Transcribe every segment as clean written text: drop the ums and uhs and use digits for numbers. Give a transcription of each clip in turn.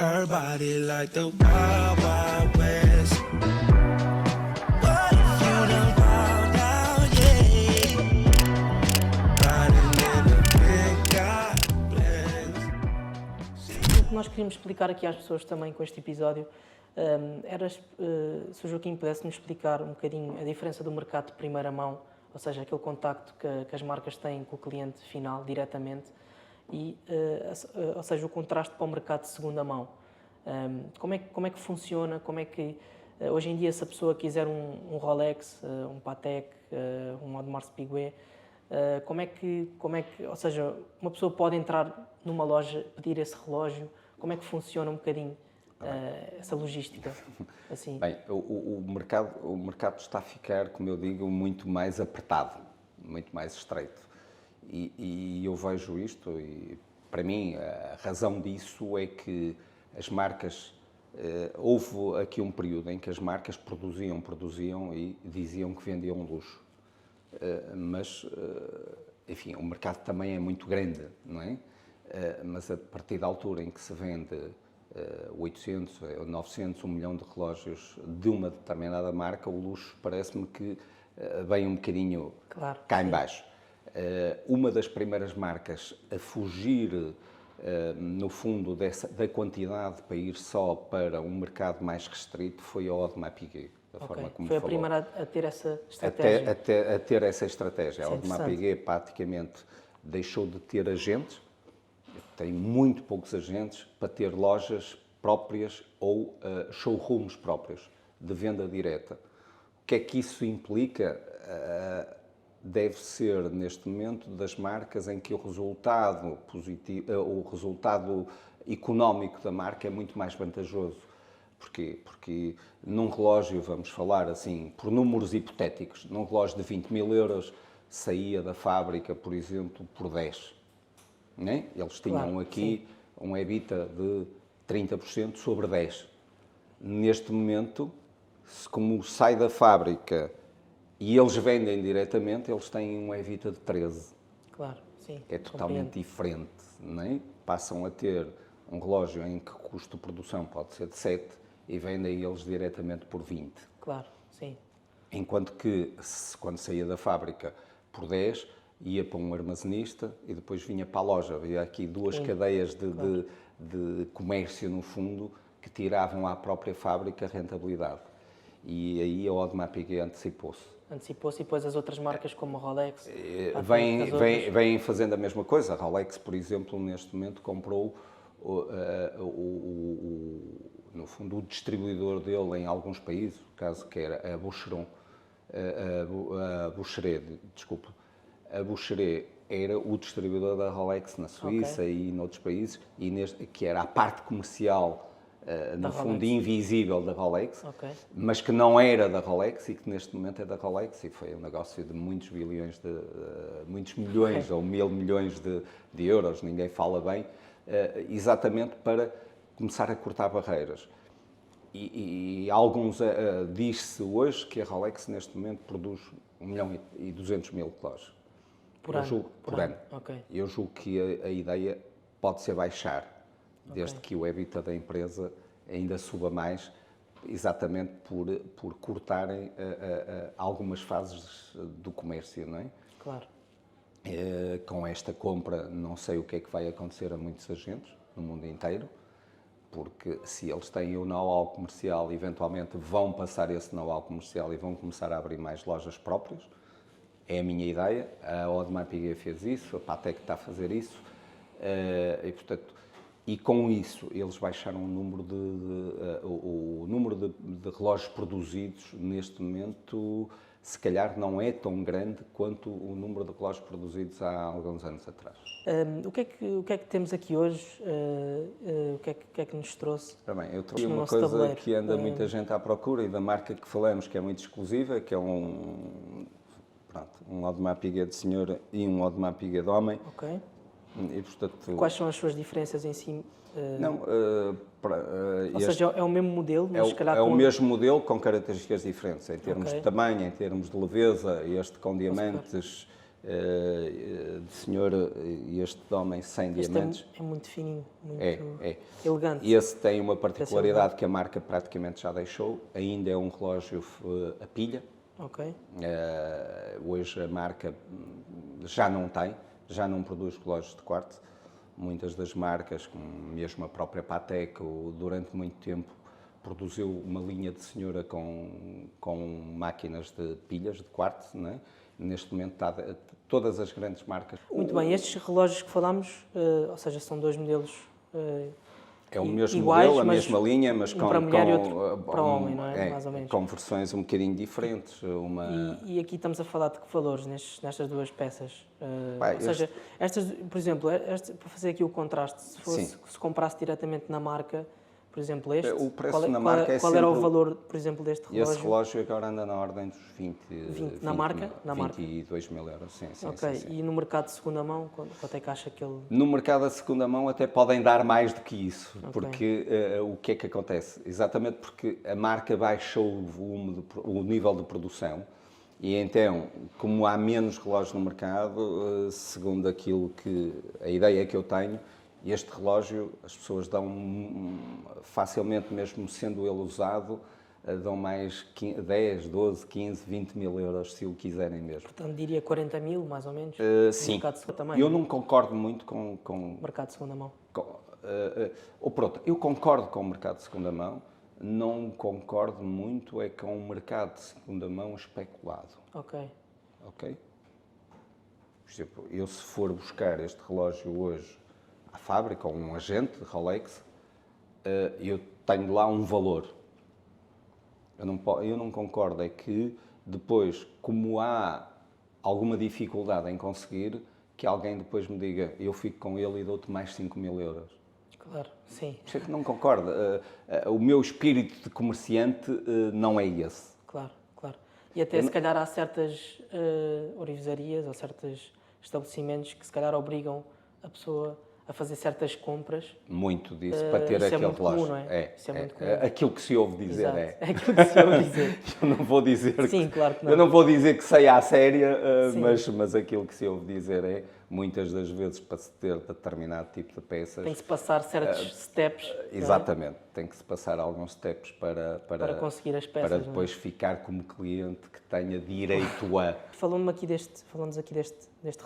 Her body like the Wild Wild West. What if you done fall down, yeah? Riding in a big God bless. O que nós queríamos explicar aqui às pessoas também com este episódio era se o Joaquim pudesse-nos explicar um bocadinho a diferença do mercado de primeira mão, ou seja, aquele contacto que as marcas têm com o cliente final diretamente, e, ou seja, o contraste para o mercado de segunda mão. Como é que funciona? Como é que, hoje em dia, se a pessoa quiser um Rolex, um Patek, um Audemars Piguet, como é que, ou seja, uma pessoa pode entrar numa loja, pedir esse relógio? Como é que funciona um bocadinho essa logística? Assim? Bem, o mercado está a ficar, como eu digo, muito mais apertado, muito mais estreito. E eu vejo isto, e para mim a razão disso é que as marcas, houve aqui um período em que as marcas produziam e diziam que vendiam luxo. Mas, enfim, o mercado também é muito grande, não é? Mas a partir da altura em que se vende 800, 900, 1 milhão de relógios de uma determinada marca, o luxo parece-me que vem um bocadinho cá em baixo. Uma das primeiras marcas a fugir, no fundo, da quantidade para ir só para um mercado mais restrito foi a Audemars Piguet. Foi a primeira a ter essa estratégia. A ter essa estratégia. A Audemars Piguet praticamente deixou de ter agentes, tem muito poucos agentes, para ter lojas próprias ou showrooms próprios de venda direta. O que é que isso implica? Deve ser, neste momento, das marcas em que o resultado positivo, o resultado económico da marca é muito mais vantajoso. Porquê? Porque num relógio, vamos falar assim, por números hipotéticos, num relógio de 20 mil euros, saía da fábrica, por exemplo, por 10. Não é? Eles tinham aqui um EBITDA de 30% sobre 10. Neste momento, como sai da fábrica e eles vendem diretamente, eles têm um EBITDA de 13. Claro, sim. É totalmente diferente, não é? Passam a ter um relógio em que o custo de produção pode ser de 7 e vendem eles diretamente por 20. Claro, sim. Enquanto que, quando saía da fábrica por 10, ia para um armazenista e depois vinha para a loja. Havia aqui duas cadeias de comércio, no fundo, que tiravam à própria fábrica a rentabilidade. E aí a Audemars Piguet antecipou-se. Antecipou-se, e depois as outras marcas como a Rolex Vêm fazendo a mesma coisa. A Rolex, por exemplo, neste momento comprou no fundo o distribuidor dele em alguns países, o caso que era a Boucheron, a Boucheron era o distribuidor da Rolex na Suíça e noutros países, que era a parte comercial, no fundo, invisível da Rolex, mas que não era da Rolex e que neste momento é da Rolex, e foi um negócio de muitos bilhões, muitos milhões ou 1000 milhões de euros, ninguém fala bem, exatamente para começar a cortar barreiras. E alguns, diz-se hoje que a Rolex neste momento produz 1 milhão e 200 mil relógios. Por ano. Eu julgo que a ideia pode ser baixar, desde que o EBITDA da empresa ainda suba mais, exatamente por cortarem algumas fases do comércio, não é? Claro. Com esta compra, não sei o que é que vai acontecer a muitos agentes no mundo inteiro, porque se eles têm o know-how comercial, eventualmente vão passar esse know-how comercial e vão começar a abrir mais lojas próprias. É a minha ideia. A Audemars Piguet fez isso, a Patek está a fazer isso, e, portanto, e com isso eles baixaram o número de relógios produzidos neste momento, se calhar não é tão grande quanto o número de relógios produzidos há alguns anos atrás. O que é que temos aqui hoje? O que é que nos trouxe? Bem, eu trouxe uma coisa que anda muita gente à procura e da marca que falamos, que é muito exclusiva, que é um Audemars Piguet de senhora e um Audemars Piguet de homem. E, portanto, quais são as suas diferenças em si? Ou seja, é o mesmo modelo, mas se calhar o mesmo modelo com características diferentes, em termos de tamanho, em termos de leveza, este com diamantes, de senhor e este de homem sem Este diamantes. é muito fininho, muito É. elegante. E esse tem uma particularidade que a marca praticamente já deixou, ainda é um relógio a pilha. Ok. Hoje a marca já não produz relógios de quartzo. Muitas das marcas, como mesmo a própria Patek, durante muito tempo produziu uma linha de senhora com máquinas de pilhas de quartzo, não é? Neste momento todas as grandes marcas. Muito bem, estes relógios que falámos, ou seja, são dois modelos É o mesmo iguais, modelo, a mas mesma linha, mas um com, para mulher e com, outro para homem, não é? Mais ou menos. Com versões um bocadinho diferentes. E aqui estamos a falar de que valores nestas duas peças? Bem, Ou seja, estas, por exemplo, para fazer aqui o contraste, se comprasse diretamente na marca, por exemplo, este, o preço qual na marca é qual era o sempre valor, por exemplo, deste relógio? Esse relógio agora anda na ordem dos 20 na marca? Na 22 mil euros, sim. Ok, sim. E no mercado de segunda mão, quanto é que acha que ele... No mercado da segunda mão até podem dar mais do que isso, Ok. porque o que é que acontece? Exatamente porque a marca baixou o nível de produção e então, como há menos relógios no mercado, segundo aquilo que a ideia que eu tenho, este relógio as pessoas dão facilmente, mesmo sendo ele usado, dão mais 10, 12, 15, 20 mil euros se o quiserem mesmo. Portanto, diria 40 mil, mais ou menos? Sim, mercado de segunda também, eu não concordo muito com mercado de segunda mão. pronto, eu concordo com o mercado de segunda mão, não concordo muito é com o mercado de segunda mão especulado. Ok. Ok? Por exemplo, eu se for buscar este relógio hoje à fábrica, ou um agente de Rolex, eu tenho lá um valor. Eu não concordo é que depois, como há alguma dificuldade em conseguir, que alguém depois me diga, eu fico com ele e dou-te mais 5 mil euros. Claro, sim. Sei que não concordo. O meu espírito de comerciante não é esse. Claro. E até se calhar há certas orivesarias ou certos estabelecimentos que se calhar obrigam a pessoa a fazer certas compras. Muito disso, para ter isso é aquele muito relógio. comum, não é? Isso é muito comum. Aquilo que se ouve dizer Exato. é. Aquilo que se ouve dizer. Eu não vou dizer Sim, claro que não. Eu não vou dizer que sei à séria, Sim. mas aquilo que se ouve dizer é, muitas das vezes, para se ter determinado tipo de peças... Tem que se passar certos steps. Exatamente, tem que se passar alguns steps para conseguir as peças. para depois ficar como cliente que tenha direito a... Falamos aqui deste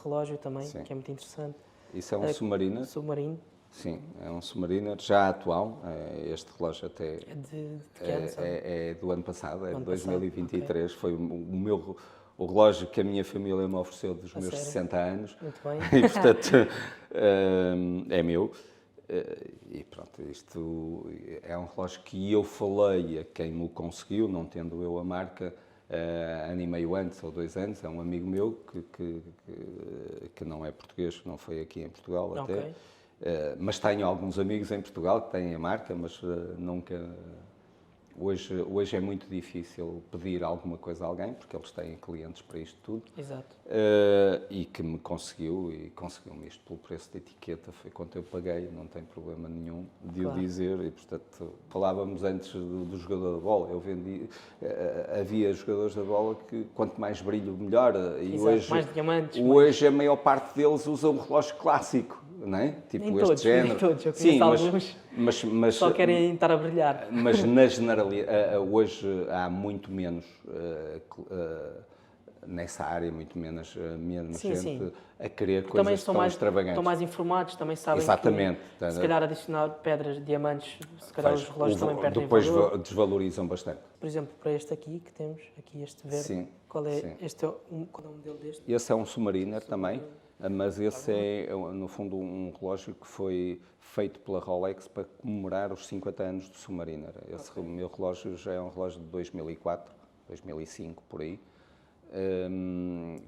relógio também, Sim. que é muito interessante. Isso é um Submariner? Submarino. Sim, é um Submariner já atual. Este relógio até É de que ano, sabe? é do ano passado, é de Ano 2023. Foi o relógio que a minha família me ofereceu dos meus sério? 60 anos. Muito bem. E, portanto, é meu. E pronto, isto é um relógio que eu falei a quem me conseguiu, não tendo eu a marca, ano e meio antes ou 2 anos. É um amigo meu que não é português, que não foi aqui em Portugal até. Ok. Mas tenho alguns amigos em Portugal que têm a marca, mas nunca... Hoje é muito difícil pedir alguma coisa a alguém, porque eles têm clientes para isto tudo. Exato. E que me conseguiu-me isto pelo preço da etiqueta, foi quanto eu paguei, não tem problema nenhum de o dizer. E, portanto, falávamos antes do jogador de bola, havia jogadores de bola que quanto mais brilho, melhor. E Exato. hoje, Mais diamantes. hoje a maior parte deles usa um relógio clássico. Não é? Tipo Nem este todos, género. nem todos. Eu Sim, conheço alguns mas só querem estar a brilhar. mas na generalidade, hoje há muito menos nessa área, muito menos Sim, gente sim. a querer Também coisas tão extravagantes. estão mais informados, também sabem Exatamente. que se calhar adicionar pedras, diamantes, se calhar os relógios também perdem depois valor. desvalorizam bastante. Por exemplo, para este aqui que temos, aqui este verde, Sim, qual é sim. qual é o modelo deste? Esse é um Submariner também, mas esse é, no fundo, um relógio que foi feito pela Rolex para comemorar os 50 anos do Submariner. Esse meu relógio já é um relógio de 2004, 2005, por aí,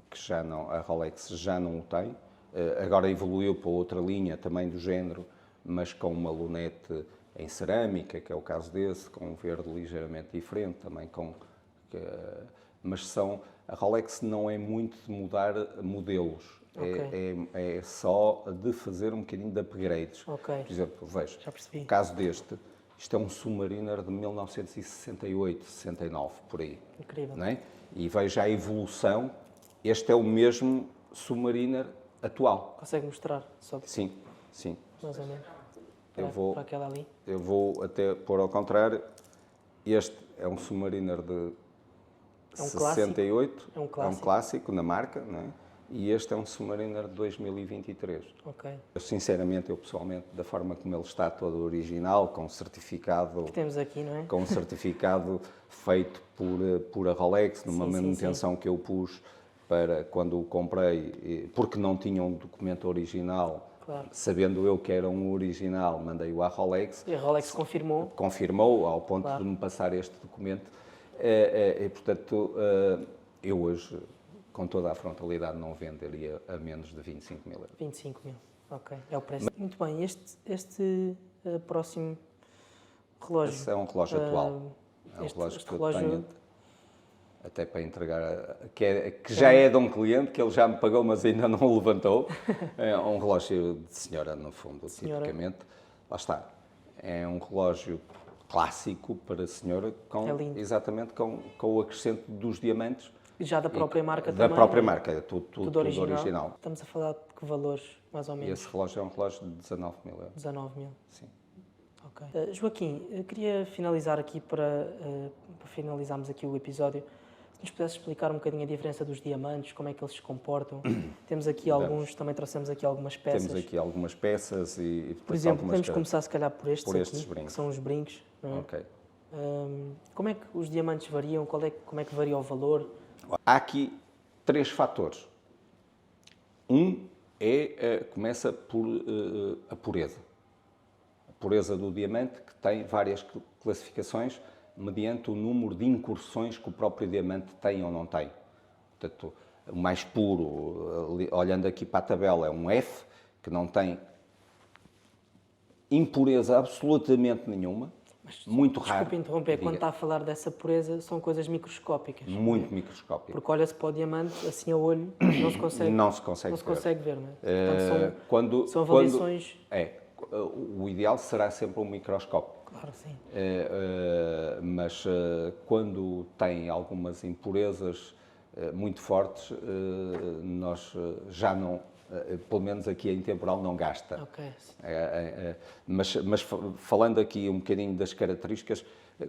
que a Rolex já não o tem. Agora evoluiu para outra linha também do género, mas com uma lunete em cerâmica, que é o caso desse, com um verde ligeiramente diferente, também mas a Rolex não é muito de mudar modelos. Ok. É só de fazer um bocadinho de upgrades. Ok. Por exemplo, veja, Já percebi. o caso isto é um Submariner de 1968, 69, por aí. Incrível. Não é? E veja a evolução, este é o mesmo Submariner atual. Consegue mostrar? Só Sim, sim. mais ou menos. Para aquela ali. Eu vou até pôr ao contrário. Este é um Submariner de É um 68. É um É um clássico. clássico na marca, não é? E este é um Submariner de 2023. Ok. Sinceramente, eu pessoalmente, da forma como ele está todo original, com certificado, Que temos aqui, não é? com um certificado feito por a Rolex, numa Sim, sim, manutenção que eu pus para quando o comprei, porque não tinha um documento original, Claro. sabendo eu que era um original, mandei-o à Rolex, E a Rolex confirmou. confirmou ao ponto Claro. de me passar este documento. E, portanto, eu hoje, com toda a frontalidade, não venderia a menos de 25 mil euros. 25 mil. Ok. É o preço. Muito bem. Este próximo relógio. Esse é um relógio atual. É um este relógio que eu relógio- tenho até para entregar, que já é de um cliente, que ele já me pagou, mas ainda não o levantou. É um relógio de senhora, no fundo, Senhora. tipicamente. Lá está. É um relógio clássico para a senhora, É lindo. exatamente com o acrescento dos diamantes. Já da própria marca Da também. própria não é? marca, é tudo Tudo original. original. Estamos a falar de que valores, mais ou E menos? esse relógio é um relógio de 19 mil euros. 19 mil. Sim. Ok. Joaquim, eu queria finalizar aqui para finalizarmos aqui o episódio. Se nos pudesse explicar um bocadinho a diferença dos diamantes, como é que eles se comportam. Temos aqui alguns, também trouxemos aqui algumas peças. Temos aqui algumas peças e Por depois exemplo, algumas podemos começar se calhar por estes por estes aqui, brincos. que são os brincos. Não é? Ok. Como é que os diamantes variam? Como é que varia o valor? Há aqui 3 fatores. Começa por a pureza. A pureza do diamante, que tem várias classificações mediante o número de incursões que o próprio diamante tem ou não tem. Portanto, o mais puro, olhando aqui para a tabela, é um F, que não tem impureza absolutamente nenhuma, muito raro. Desculpe interromper, quando Diga. está a falar dessa pureza, são coisas microscópicas. Muito microscópico. Porque olha-se para o diamante, assim a olho, não se consegue, Não se consegue não se ver. consegue ver, não é? Portanto, são Quando- avaliações... o ideal será sempre um microscópio. Claro, sim. Mas quando tem algumas impurezas muito fortes, nós já não, pelo menos aqui em temporal, não gasta. Ok. Mas falando aqui um bocadinho das características,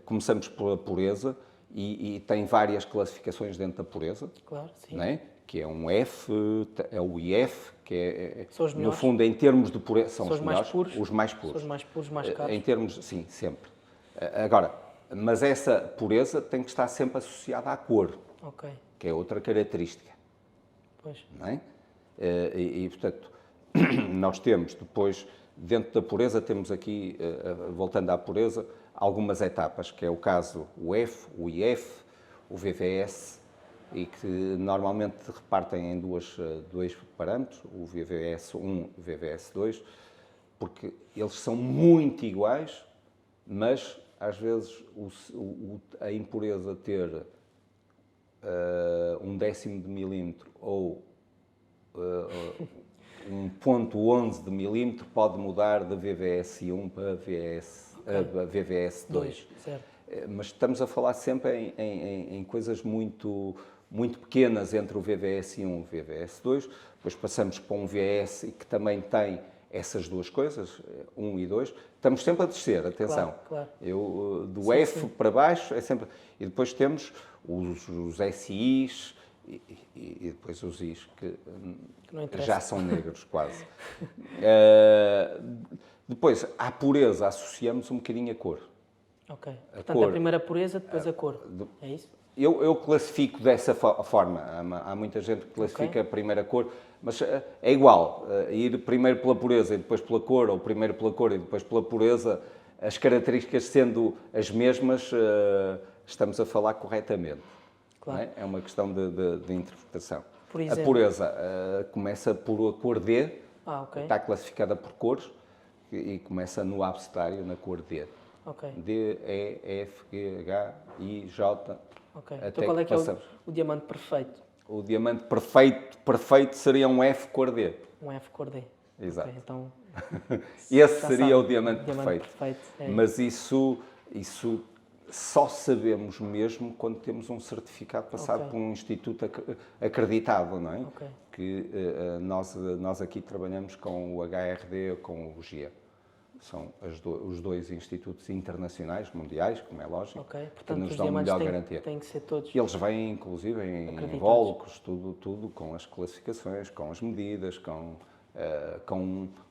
começamos pela pureza e tem várias classificações dentro da pureza. Claro, sim. Não é? Que é um F, é o IF, que São os no melhores? fundo, em termos de pureza, são São os os mais melhores, puros? os mais puros. São os mais puros, mais caros. Em termos, sim, sempre. Agora, mas essa pureza tem que estar sempre associada à cor, Ok, que é outra característica, pois. não é? Portanto, nós temos depois, dentro da pureza, temos aqui, voltando à pureza, algumas etapas, que é o caso o F, o IF, o VVS, e que normalmente repartem em dois parâmetros, o VVS1 e o VVS2, porque eles são muito iguais, mas às vezes a impureza ter 1/10 de milímetro ou 1,11 de milímetro pode mudar de VVS1 para VVS2. Certo. Mas estamos a falar sempre em coisas muito pequenas entre o VVS1 e o VVS2, depois passamos para um VS que também tem essas duas coisas, 1 e 2, estamos sempre a descer, atenção. Claro. Do F para baixo é sempre... E depois temos os SIs e depois os Is, que não interessa. já são negros quase. Depois, à pureza associamos um bocadinho a cor. Ok. Portanto, cor. a primeira pureza, depois a cor. É isso? Eu classifico dessa forma. Há muita gente que classifica a primeira cor, mas é igual. Ir primeiro pela pureza e depois pela cor, ou primeiro pela cor e depois pela pureza, as características sendo as mesmas, estamos a falar corretamente. Claro. Não é? É uma questão de interpretação. Por exemplo? A pureza começa por a cor D, Ok. está classificada por cores, e começa no abecedário na cor D. Ok. D, E, F, G, H, I, J. Ok. Até Então qual é que é passamos. o diamante perfeito? O diamante perfeito seria um F cor D. Um F cor D. Exato. Ok, então, Esse já seria sabe, o diamante perfeito. É. Mas isso só sabemos mesmo quando temos um certificado passado por um instituto acreditado, não é? Ok. Que nós aqui trabalhamos com o HRD ou com o GIA. São os dois institutos internacionais, mundiais, como é lógico, Ok. que Portanto, nos os dão diamantes melhor garantia. têm que ser todos Eles vêm, inclusive, em acreditados. invólucros, tudo com as classificações, com as medidas, com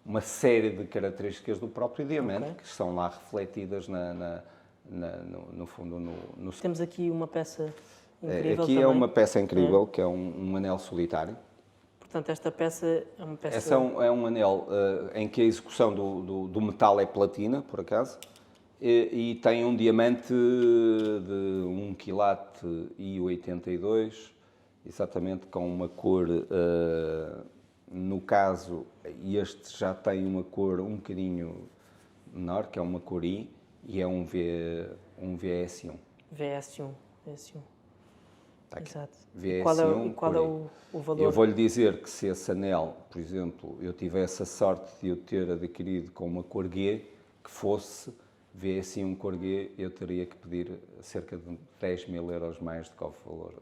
uma série de características do próprio diamante, que estão lá refletidas no fundo. Temos aqui uma peça incrível Aqui é também. uma peça incrível, que é um anel solitário. Portanto, esta peça é uma peça... Esse é um anel em que a execução do metal é platina, por acaso, e tem um diamante de 1,82 kg, exatamente com uma cor, no caso, este já tem uma cor um bocadinho menor, que é uma cor I, e é um VS1. VS1. Está aqui. Exato. VS1, Qual é o valor? Eu vou-lhe dizer que se esse anel, por exemplo, eu tivesse a sorte de o ter adquirido com uma cor G, que fosse VS1 cor G, eu teria que pedir cerca de 10 mil euros mais do que o valor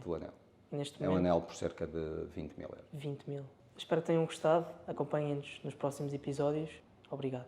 do anel. Neste É um momento, anel por cerca de 20 mil euros. 20 mil. Espero que tenham gostado. Acompanhem-nos nos próximos episódios. Obrigado.